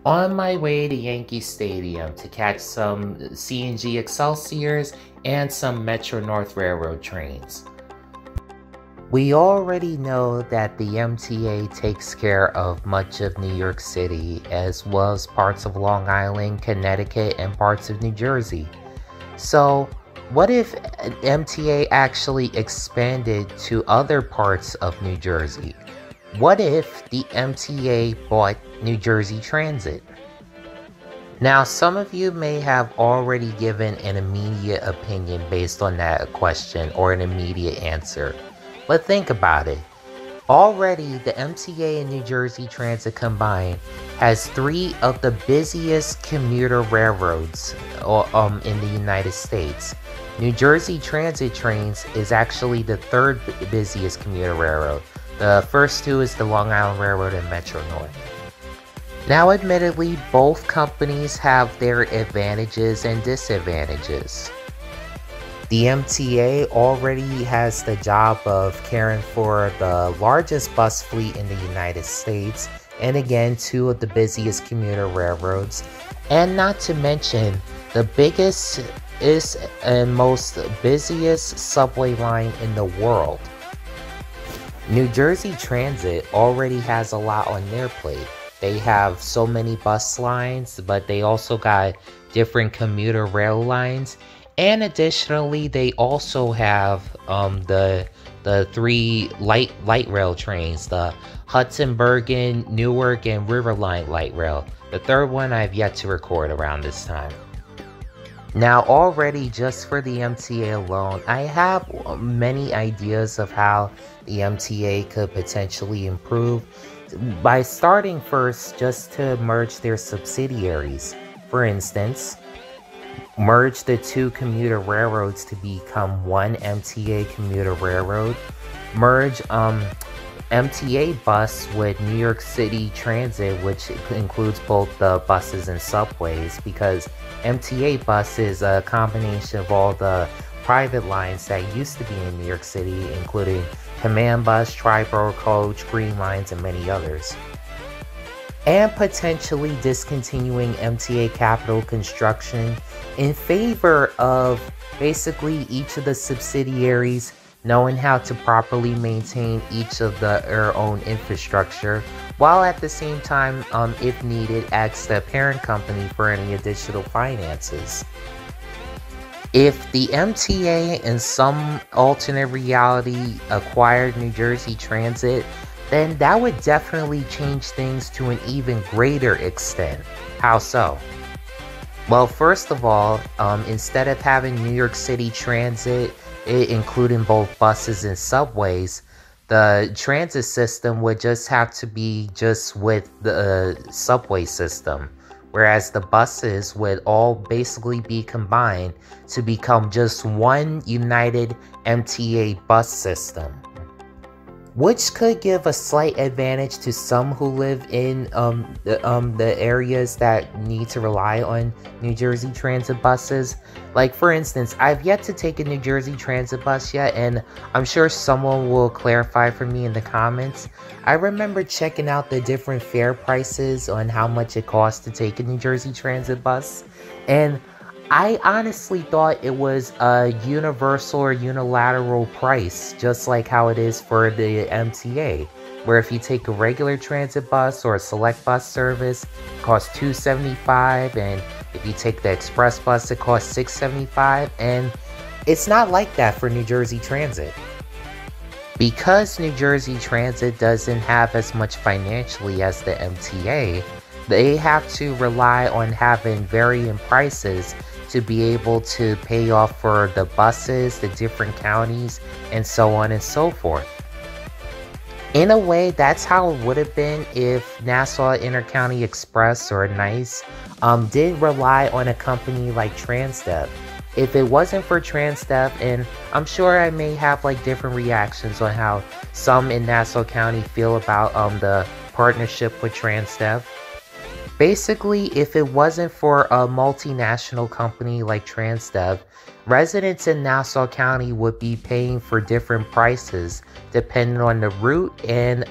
On my way to Yankee Stadium to catch some CNG Excelsiors and some Metro North Railroad trains. We already know that the MTA takes care of much of New York City, as well as parts of Long Island, Connecticut, and parts of New Jersey. So, what if MTA actually expanded to other parts of New Jersey? What if the MTA bought New Jersey Transit? Now, some of you may have already given an immediate opinion based on that question or an immediate answer. But think about it. Already, the MTA and New Jersey Transit combined has 3 of the busiest commuter railroads in the United States. New Jersey Transit trains is actually the 3rd busiest commuter railroad. The first 2 is the Long Island Railroad and Metro North. Now, admittedly, both companies have their advantages and disadvantages. The MTA already has the job of caring for the largest bus fleet in the United States, and again, 2 of the busiest commuter railroads, and not to mention the biggest and most busiest subway line in the world. New Jersey Transit already has a lot on their plate. They have so many bus lines, but they also got different commuter rail lines. And additionally, they also have the 3 light rail trains, the Hudson, Bergen, Newark, and River Line light rail. The 3rd one I've yet to record around this time. Now, already just for the MTA alone, I have many ideas of how the MTA could potentially improve by starting first just to merge their subsidiaries. For instance, merge the 2 commuter railroads to become one MTA commuter railroad. Merge MTA bus with New York City Transit, which includes both the buses and subways, because MTA bus is a combination of all the private lines that used to be in New York City, including Command Bus, Triborough Coach, Green Lines, and many others. And potentially discontinuing MTA capital construction in favor of basically each of the subsidiaries knowing how to properly maintain each of their own infrastructure, while at the same time, if needed, ask the parent company for any additional finances. If the MTA in some alternate reality acquired New Jersey Transit, then that would definitely change things to an even greater extent. How so? Well, first of all, instead of having New York City Transit, including both buses and subways, the transit system would just have to be just with the subway system, whereas the buses would all basically be combined to become just one united MTA bus system, which could give a slight advantage to some who live in the areas that need to rely on New Jersey Transit buses. Like, for instance, I've yet to take a New Jersey Transit bus yet, and I'm sure someone will clarify for me in the comments. I remember checking out the different fare prices on how much it costs to take a New Jersey Transit bus, and I honestly thought it was a universal or unilateral price, just like how it is for the MTA, where if you take a regular transit bus or a select bus service, it costs $275, and if you take the express bus, it costs $675, and it's not like that for New Jersey Transit. Because New Jersey Transit doesn't have as much financially as the MTA, they have to rely on having varying prices to be able to pay off for the buses, the different counties, and so on and so forth. In a way, that's how it would have been if Nassau Intercounty Express or NICE did rely on a company like Transdev. If it wasn't for Transdev, and I'm sure I may have like different reactions on how some in Nassau County feel about the partnership with Transdev. Basically, if it wasn't for a multinational company like Transdev, residents in Nassau County would be paying for different prices depending on the route and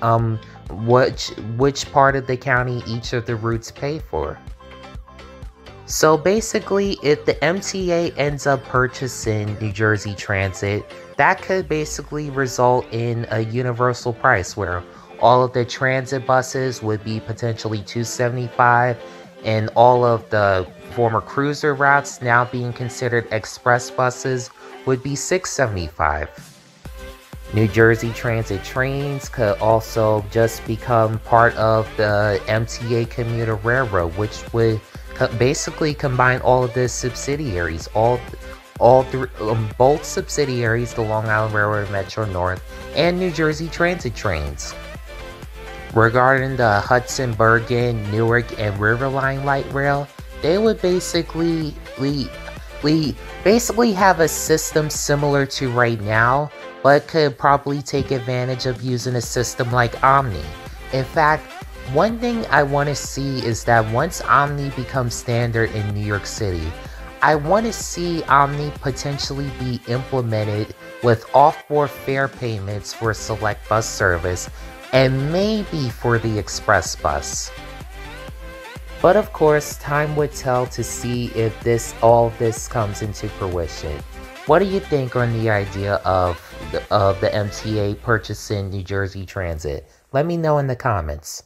which part of the county each of the routes pay for. So basically, if the MTA ends up purchasing New Jersey Transit, that could basically result in a universal price where all of the transit buses would be potentially $275, and all of the former cruiser routes now being considered express buses would be $675. New Jersey Transit trains could also just become part of the MTA commuter railroad, which would basically combine all of the subsidiaries, both subsidiaries, the Long Island Railroad and Metro North, and New Jersey Transit trains. Regarding the Hudson, Bergen, Newark, and Riverline Light Rail, they would basically have a system similar to right now, but could probably take advantage of using a system like Omni. In fact, one thing I want to see is that once Omni becomes standard in New York City, I want to see Omni potentially be implemented with off-board fare payments for select bus service and maybe for the express bus. But of course, time would tell to see if all this comes into fruition. What do you think on the idea of the MTA purchasing New Jersey Transit? Let me know in the comments.